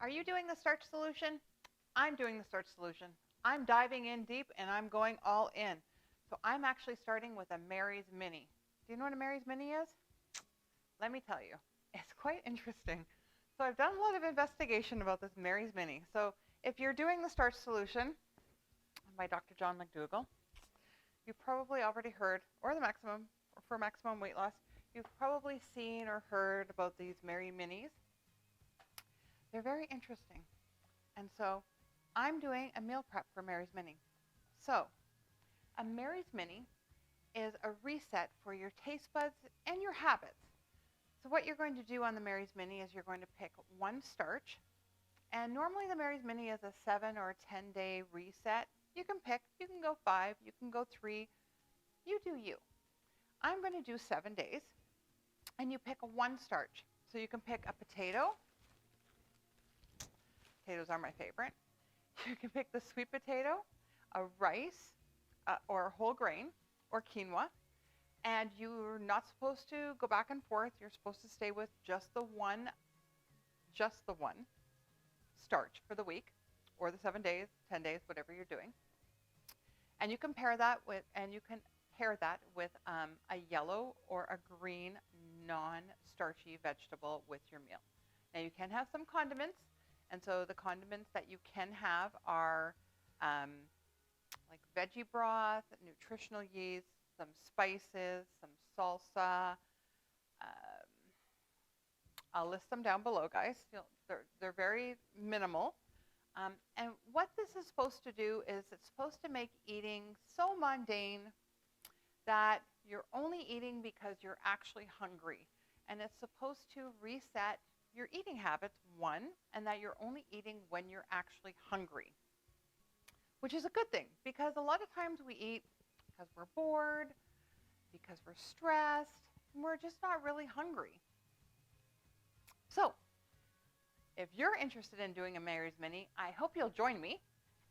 Are you doing the starch solution? I'm doing the starch solution. I'm diving in deep and I'm going all in. So I'm actually starting with a Mary's Mini. Do you know what a Mary's Mini is? Let me tell you, it's quite interesting. So I've done a lot of investigation about this Mary's Mini. So if you're doing the starch solution by Dr. John McDougall, you've probably already heard, or the maximum, or for maximum weight loss, you've probably seen or heard about these Mary Minis. They're very interesting. And so I'm doing a meal prep for Mary's Mini. So a Mary's Mini is a reset for your taste buds and your habits. So what you're going to do on the Mary's Mini is you're going to pick one starch. And normally the Mary's Mini is a 7 or a 10-day reset. You can pick, you can go 5, you can go 3, you do you. I'm going to do 7 days, and you pick one starch. So you can pick a potato. Potatoes are my favorite. You can pick the sweet potato, a rice, or a whole grain, or quinoa. And you're not supposed to go back and forth. You're supposed to stay with just the one starch for the week, or the 7 days, 10 days, whatever you're doing. And you can pair that with, a yellow or a green non-starchy vegetable with your meal. Now you can have some condiments, and so the condiments that you can have are like veggie broth, nutritional yeast, some spices, some salsa. I'll list them down below, guys. They're very minimal. And what this is supposed to do is it's supposed to make eating so mundane that you're only eating because you're actually hungry. And it's supposed to reset your eating habits, one, and that you're only eating when you're actually hungry, which is a good thing because a lot of times we eat because we're bored, because we're stressed, and we're just not really hungry. So if you're interested in doing a Mary's Mini, I hope you'll join me.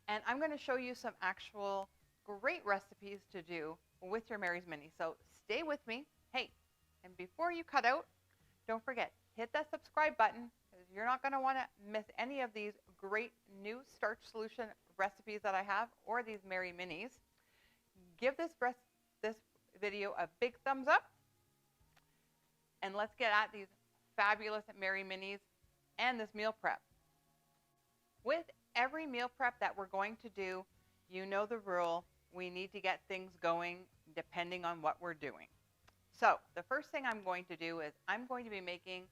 And I'm going to show you some actual great recipes to do with your Mary's Mini. So stay with me. Hey, and before you cut out, don't forget, hit that subscribe button because you're not going to want to miss any of these great new starch solution recipes that I have or these Mary Minis. Give this video a big thumbs up. And let's get at these fabulous Mary Minis and this meal prep. With every meal prep that we're going to do, you know the rule. We need to get things going depending on what we're doing. So the first thing I'm going to do is I'm going to be making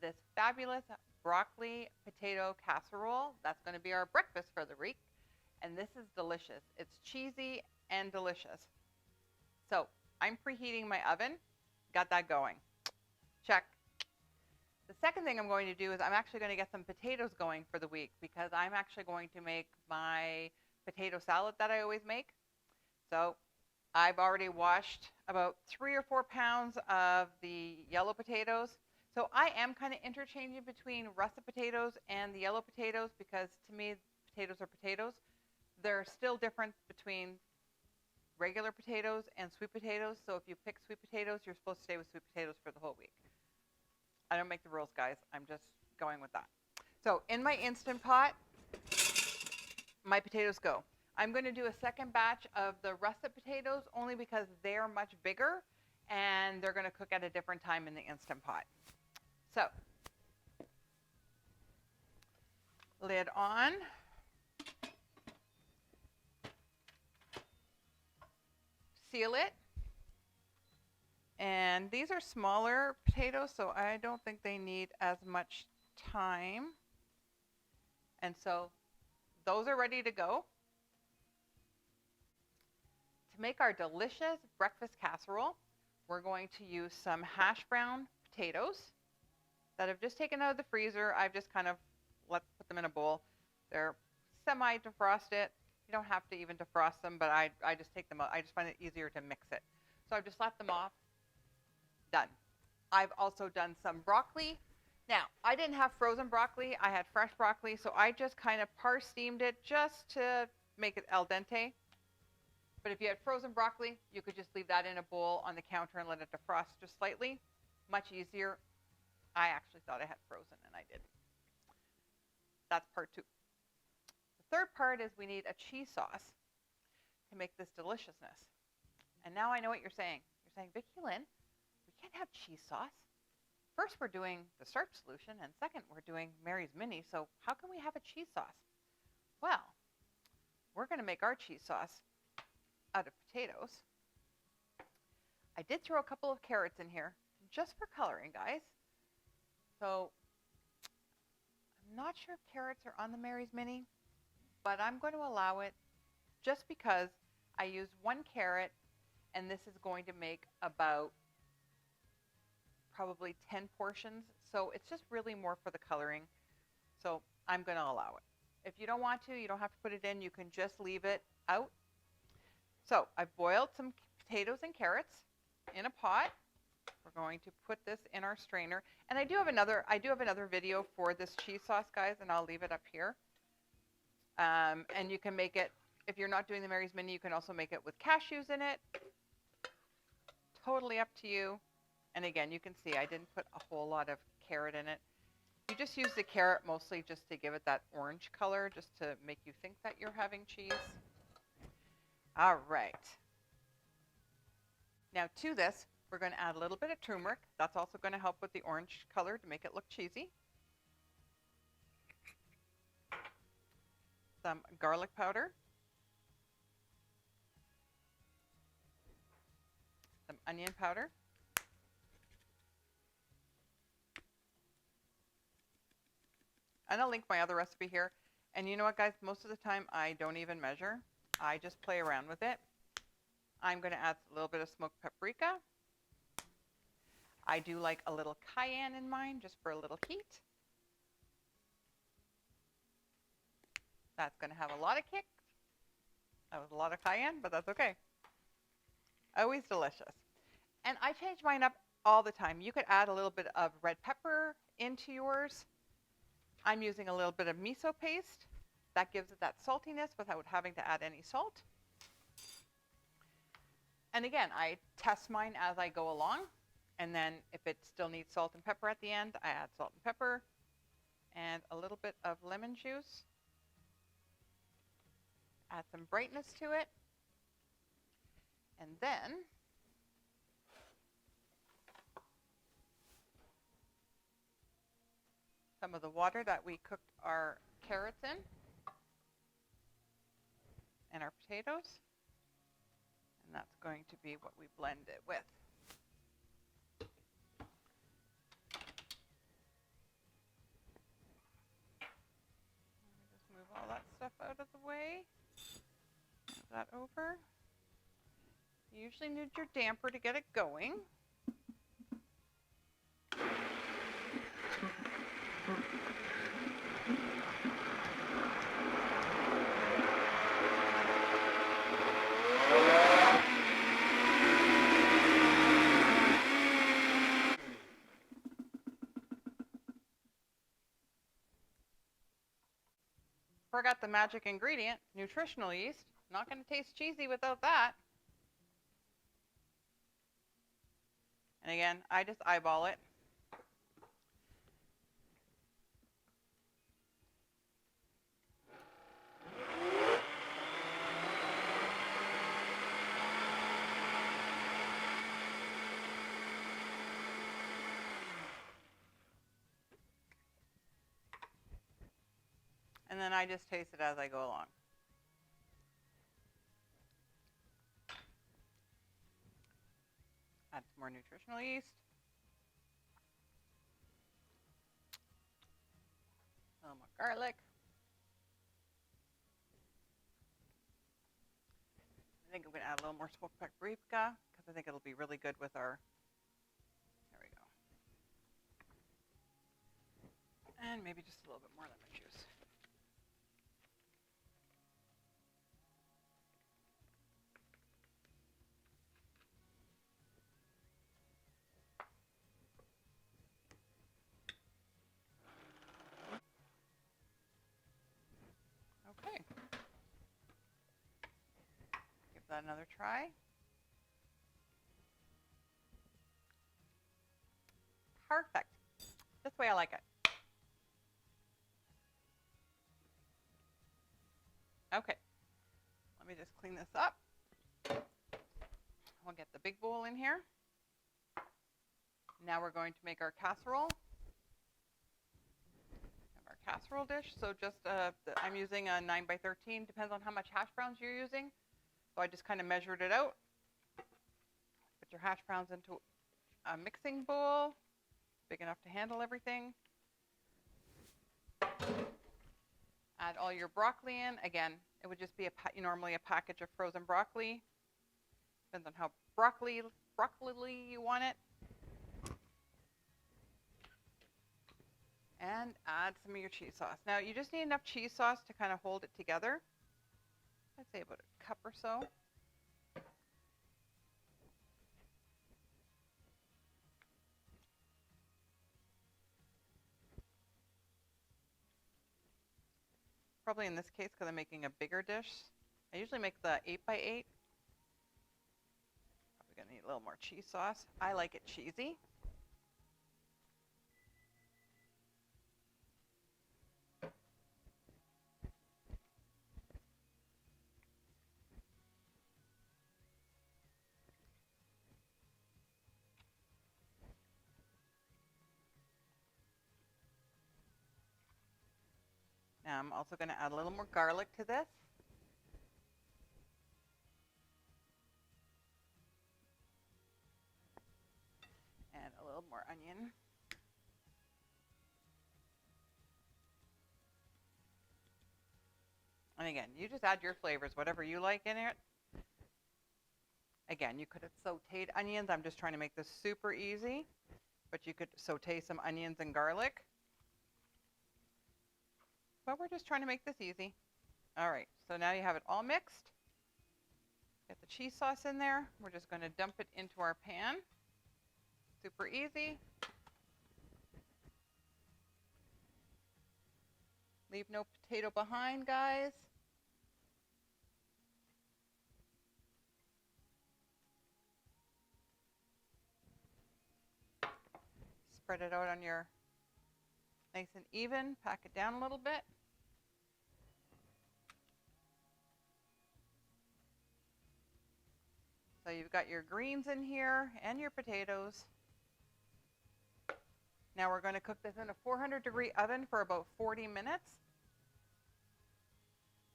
this fabulous broccoli potato casserole. That's going to be our breakfast for the week. And this is delicious. It's cheesy and delicious. So I'm preheating my oven. Got that going. Check. The second thing I'm going to do is I'm actually going to get some potatoes going for the week because I'm actually going to make my potato salad that I always make. So I've already washed about 3 or 4 pounds of the yellow potatoes. So I am kind of interchanging between russet potatoes and the yellow potatoes because to me, potatoes are potatoes. They're still different between regular potatoes and sweet potatoes. So if you pick sweet potatoes, you're supposed to stay with sweet potatoes for the whole week. I don't make the rules, guys. I'm just going with that. So in my Instant Pot, my potatoes go. I'm going to do a second batch of the russet potatoes only because they're much bigger and they're going to cook at a different time in the Instant Pot. So, lid on. Seal it. And these are smaller potatoes, so I don't think they need as much time. And so those are ready to go. To make our delicious breakfast casserole, we're going to use some hash brown potatoes that I've just taken out of the freezer. I've just kind of put them in a bowl. They're semi-defrosted. You don't have to even defrost them, but I just take them out. I just find it easier to mix it. So I've just slapped them off. Done. I've also done some broccoli. Now, I didn't have frozen broccoli. I had fresh broccoli, so I just kind of steamed it just to make it al dente. But if you had frozen broccoli, you could just leave that in a bowl on the counter and let it defrost just slightly. Much easier. I actually thought I had frozen, and I didn't. That's part 2. The third part is we need a cheese sauce to make this deliciousness. And now I know what you're saying. You're saying, Vicki-Lynne, we can't have cheese sauce. First, we're doing the Starch Solution, and second, we're doing Mary's Mini, so how can we have a cheese sauce? Well, we're going to make our cheese sauce out of potatoes. I did throw a couple of carrots in here, just for coloring, guys. So, I'm not sure if carrots are on the Mary's Mini, but I'm going to allow it just because I used 1 carrot, and this is going to make about probably 10 portions. So it's just really more for the coloring. So I'm going to allow it. If you don't want to, you don't have to put it in. You can just leave it out. So I've boiled some potatoes and carrots in a pot. We're going to put this in our strainer. And I do have another video for this cheese sauce, guys, and I'll leave it up here. And you can make it, if you're not doing the Mary's Mini, you can also make it with cashews in it. Totally up to you. And again, you can see I didn't put a whole lot of carrot in it. You just use the carrot mostly just to give it that orange color, just to make you think that you're having cheese. All right. Now to this, we're going to add a little bit of turmeric. That's also going to help with the orange color to make it look cheesy. Some garlic powder. Some onion powder. And I'll link my other recipe here. And you know what, guys? Most of the time, I don't even measure. I just play around with it. I'm going to add a little bit of smoked paprika. I do like a little cayenne in mine, just for a little heat. That's going to have a lot of kick. That was a lot of cayenne, but that's okay. Always delicious. And I change mine up all the time. You could add a little bit of red pepper into yours. I'm using a little bit of miso paste. That gives it that saltiness without having to add any salt. And again, I test mine as I go along. And then if it still needs salt and pepper at the end, I add salt and pepper and a little bit of lemon juice. Add some brightness to it. And then some of the water that we cooked our carrots in and our potatoes. And that's going to be what we blend it with. Just move all that stuff out of the way. Move that over. You usually need your damper to get it going. Forgot the magic ingredient, nutritional yeast. Not going to taste cheesy without that. And again, I just eyeball it. And then I just taste it as I go along. Add some more nutritional yeast. A little more garlic. I think I'm going to add a little more smoked paprika because I think it'll be really good with our, there we go. And maybe just a little bit more lemon juice. Okay. Give that another try. Perfect. This way I like it. Okay, let me just clean this up. We'll get the big bowl in here. Now we're going to make our casserole. Our casserole dish. So just I'm using a 9 by 13. Depends on how much hash browns you're using. So I just kind of measured it out. Put your hash browns into a mixing bowl, big enough to handle everything. Add all your broccoli in. Again, it would just be normally a package of frozen broccoli. Depends on how broccoli you want it. And add some of your cheese sauce. Now you just need enough cheese sauce to kind of hold it together. I'd say about a cup or so. Probably in this case because I'm making a bigger dish. I usually make the 8 by 8. Probably gonna need a little more cheese sauce. I like it cheesy. Now I'm also going to add a little more garlic to this. And a little more onion. And again, you just add your flavors, whatever you like in it. Again, you could have sauteed onions. I'm just trying to make this super easy. But you could saute some onions and garlic. But we're just trying to make this easy. All right, so now you have it all mixed. Get the cheese sauce in there. We're just going to dump it into our pan. Super easy. Leave no potato behind, guys. Spread it out on your nice and even. Pack it down a little bit. So you've got your greens in here and your potatoes. Now we're going to cook this in a 400-degree oven for about 40 minutes.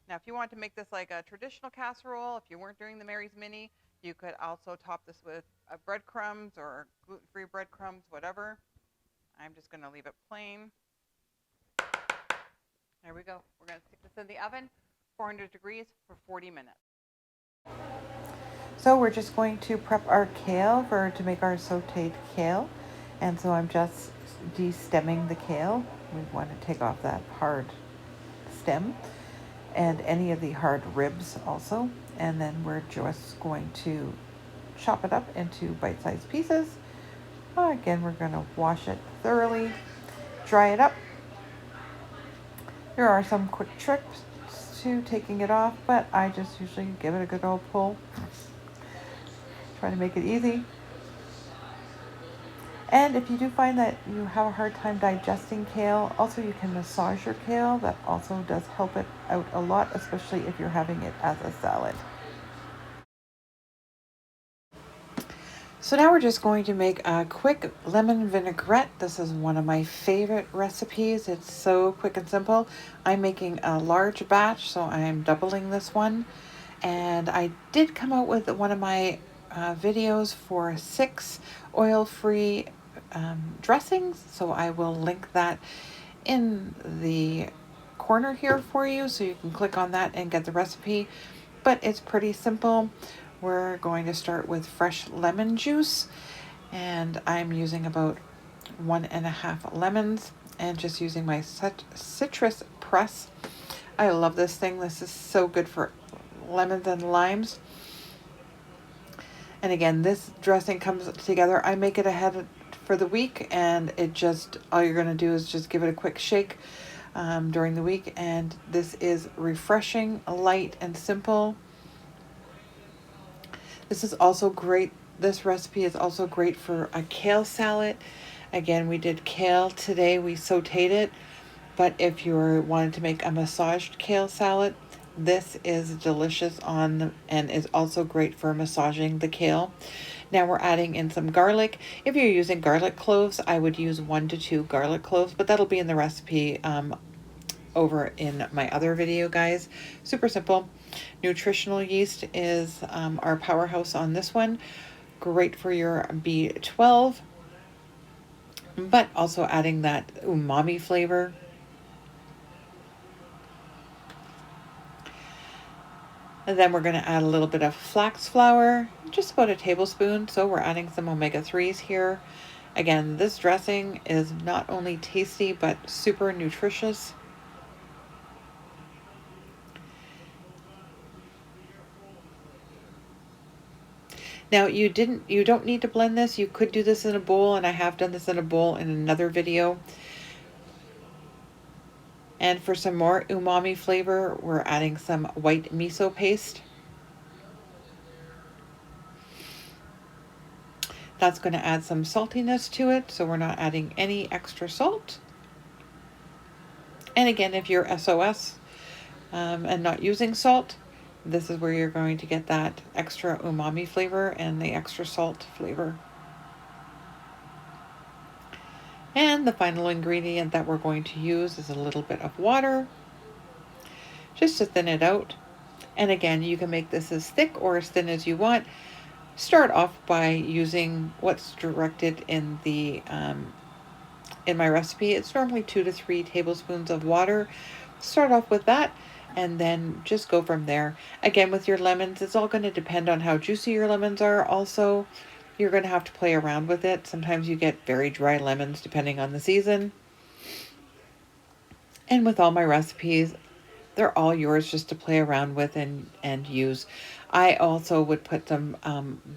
Now if you want to make this like a traditional casserole, if you weren't doing the Mary's Mini, you could also top this with breadcrumbs or gluten-free breadcrumbs, whatever. I'm just going to leave it plain. There we go. We're going to stick this in the oven, 400 degrees for 40 minutes. So we're just going to prep our kale to make our sauteed kale. And so I'm just de-stemming the kale. We want to take off that hard stem and any of the hard ribs also. And then we're just going to chop it up into bite-sized pieces. Again, we're going to wash it thoroughly, dry it up. There are some quick tricks to taking it off, but I just usually give it a good old pull. Try to make it easy. And if you do find that you have a hard time digesting kale, also you can massage your kale. That also does help it out a lot, especially if you're having it as a salad. So now we're just going to make a quick lemon vinaigrette. This is one of my favorite recipes. It's so quick and simple. I'm making a large batch, so I'm doubling this one. And I did come out with one of my videos for 6 oil-free dressings. So I will link that in the corner here for you, so you can click on that and get the recipe. But it's pretty simple. We're going to start with fresh lemon juice, and I'm using about 1.5 lemons and just using my citrus press. I love this thing. This is so good for lemons and limes. And again, this dressing comes together. I make it ahead for the week, and it just, all you're going to do is just give it a quick shake during the week. And this is refreshing, light, and simple. This is also great. This recipe is also great for a kale salad. Again, we did kale today. We sauteed it. But if you wanted to make a massaged kale salad, This is delicious and is also great for massaging the kale. Now we're adding in some garlic. If you're using garlic cloves, I would use 1 to 2 garlic cloves, but that'll be in the recipe over in my other video, guys. Super simple. Nutritional yeast is our powerhouse on this one. Great for your B12, but also adding that umami flavor. And then we're going to add a little bit of flax flour, just about a tablespoon. So we're adding some omega-3s here. Again, this dressing is not only tasty, but super nutritious. Now you don't need to blend this. You could do this in a bowl, and I have done this in a bowl in another video. And for some more umami flavor, we're adding some white miso paste. That's going to add some saltiness to it, so we're not adding any extra salt. And again, if you're SOS and not using salt, this is where you're going to get that extra umami flavor and the extra salt flavor. And the final ingredient that we're going to use is a little bit of water, just to thin it out. And again, you can make this as thick or as thin as you want. Start off by using what's directed in the in my recipe. It's normally 2 to 3 tablespoons of water. Start off with that and then just go from there. Again, with your lemons, it's all going to depend on how juicy your lemons are. Also, you're going to have to play around with it. Sometimes you get very dry lemons depending on the season. And with all my recipes, they're all yours just to play around with and use. I also would put some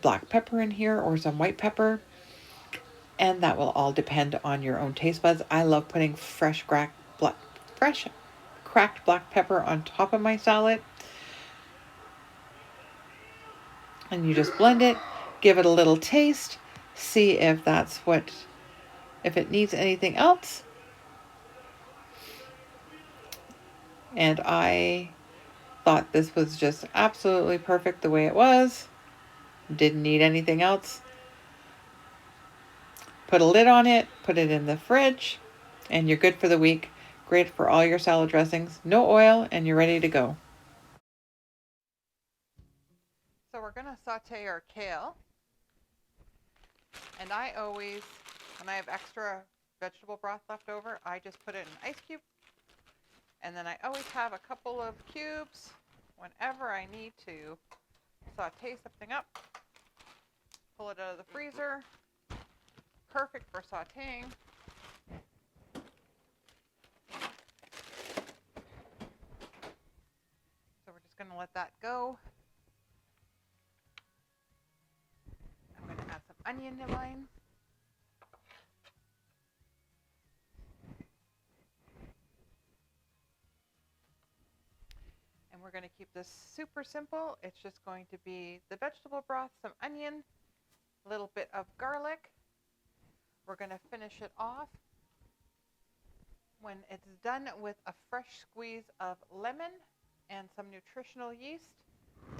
black pepper in here or some white pepper, and that will all depend on your own taste buds. I love putting fresh cracked black pepper on top of my salad. And you just blend it, give it a little taste, see if if it needs anything else. And I thought this was just absolutely perfect the way it was. Didn't need anything else. Put a lid on it, put it in the fridge, and you're good for the week. Great for all your salad dressings. No oil, and you're ready to go. So we're going to saute our kale. And I always, when I have extra vegetable broth left over, I just put it in an ice cube. And then I always have a couple of cubes whenever I need to saute something up. Pull it out of the freezer. Perfect for sauteing. So we're just going to let that go. I'm going to add some onion lines. And we're going to keep this super simple. It's just going to be the vegetable broth, some onion, a little bit of garlic. We're going to finish it off when it's done with a fresh squeeze of lemon and some nutritional yeast.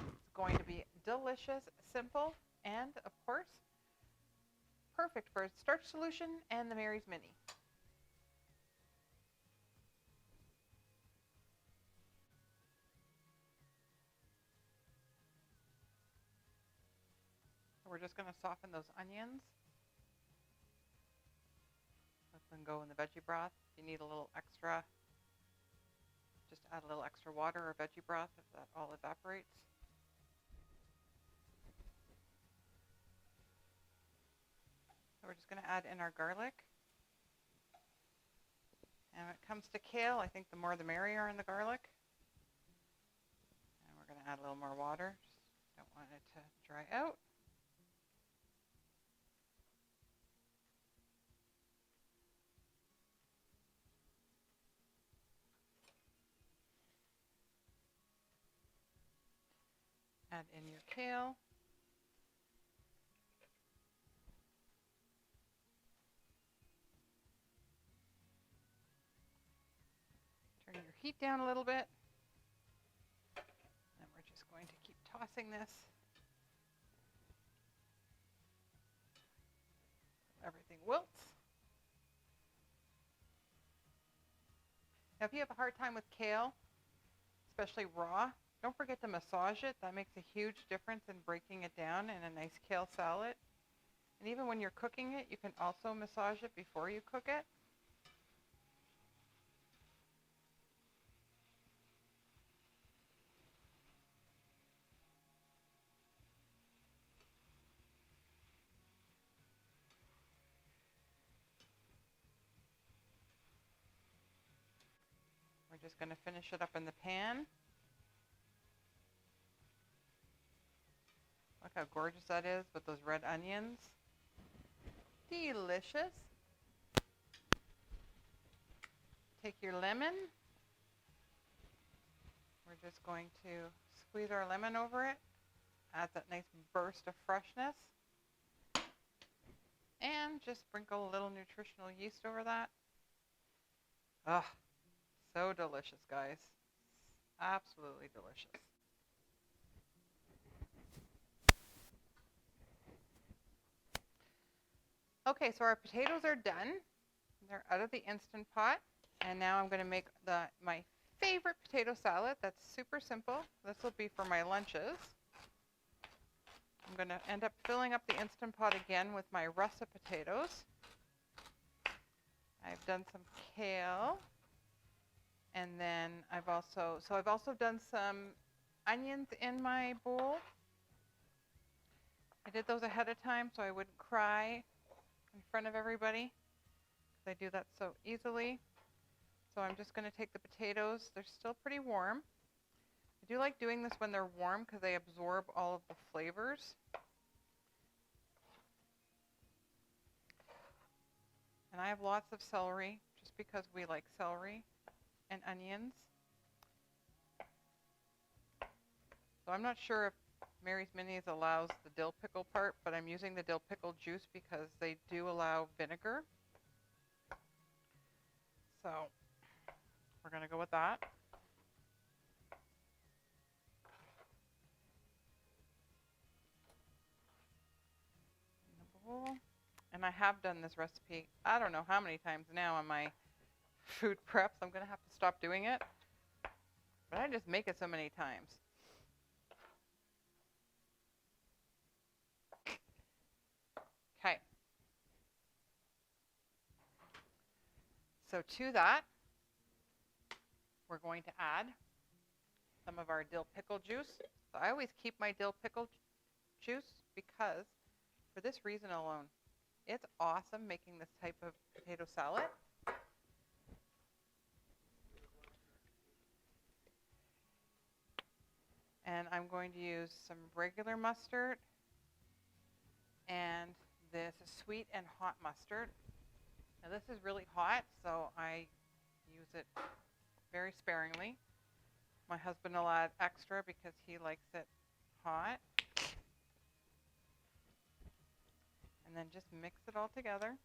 It's going to be delicious, simple, and of course, perfect for Starch Solution and the Mary's Mini. So we're just going to soften those onions. Let them go in the veggie broth. If you need a little extra, just add a little extra water or veggie broth if that all evaporates. So we're just going to add in our garlic. And when it comes to kale, I think the more the merrier in the garlic. And we're going to add a little more water. Just don't want it to dry out. Add in your kale. Turn your heat down a little bit. tossing this. Everything wilts. Now, if you have a hard time with kale, especially raw, don't forget to massage it. That makes a huge difference in breaking it down in a nice kale salad. And even when you're cooking it, you can also massage it before you cook it. We're just going to finish it up in the pan. Look how gorgeous that is with those red onions. Delicious. Take your lemon. We're just going to squeeze our lemon over it. Add that nice burst of freshness. And just sprinkle a little nutritional yeast over that. Ugh, so delicious, guys. Absolutely delicious. Okay, so our potatoes are done. They're out of the Instant Pot. And now I'm going to make my favorite potato salad. That's super simple. This will be for my lunches. I'm going to end up filling up the Instant Pot again with my russet potatoes. I've done some kale. And then I've also done some onions in my bowl. I did those ahead of time so I wouldn't cry in front of everybody, because I do that so easily. So I'm just going to take the potatoes. They're still pretty warm. I do like doing this when they're warm because they absorb all of the flavors. And I have lots of celery just because we like celery and onions. So I'm not sure if Mary's Minis allows the dill pickle part, but I'm using the dill pickle juice because they do allow vinegar. So we're going to go with that. In the bowl. And I have done this recipe, I don't know how many times now on my food preps. I'm going to have to stop doing it. But I just make it so many times. Okay. So to that, we're going to add some of our dill pickle juice. So I always keep my dill pickle juice because, for this reason alone, it's awesome making this type of potato salad. And I'm going to use some regular mustard and this is sweet and hot mustard. Now this is really hot, so I use it very sparingly. My husband will add extra because he likes it hot. And then just mix it all together.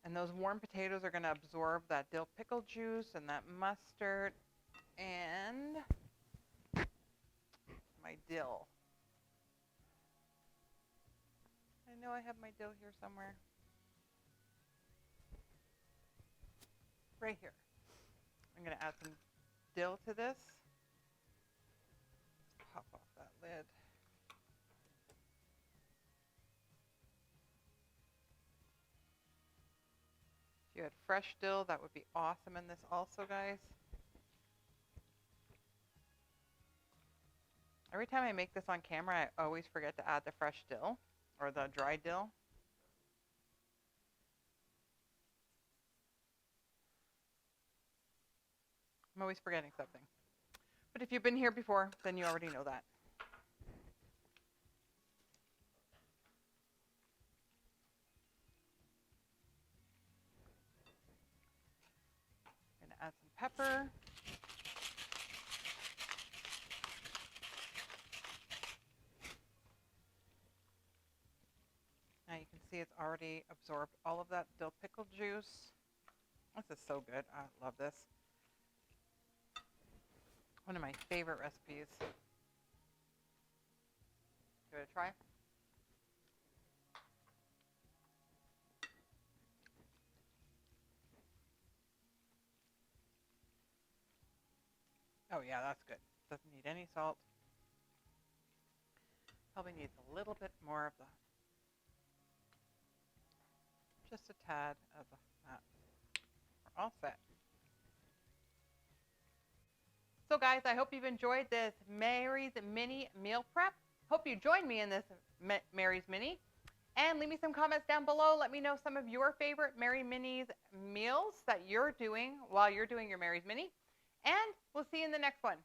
And those warm potatoes are going to absorb that dill pickle juice and that mustard and my dill. I know I have my dill here somewhere. Right here. I'm going to add some dill to this. Pop off that lid. If you had fresh dill, that would be awesome in this also, guys. Every time I make this on camera, I always forget to add the fresh dill or the dry dill. I'm always forgetting something. But if you've been here before, then you already know that. I'm going to add some pepper. Now you can see it's already absorbed all of that dill pickle juice. This is so good. I love this. One of my favorite recipes. Give it a try. Oh yeah, that's good. Doesn't need any salt. Probably needs a little bit more of the, just a tad of that. We're all set. So guys, I hope you've enjoyed this Mary's Mini meal prep. Hope you join me in this Mary's Mini. And leave me some comments down below. Let me know some of your favorite Mary Minis meals that you're doing while you're doing your Mary's Mini. And we'll see you in the next one.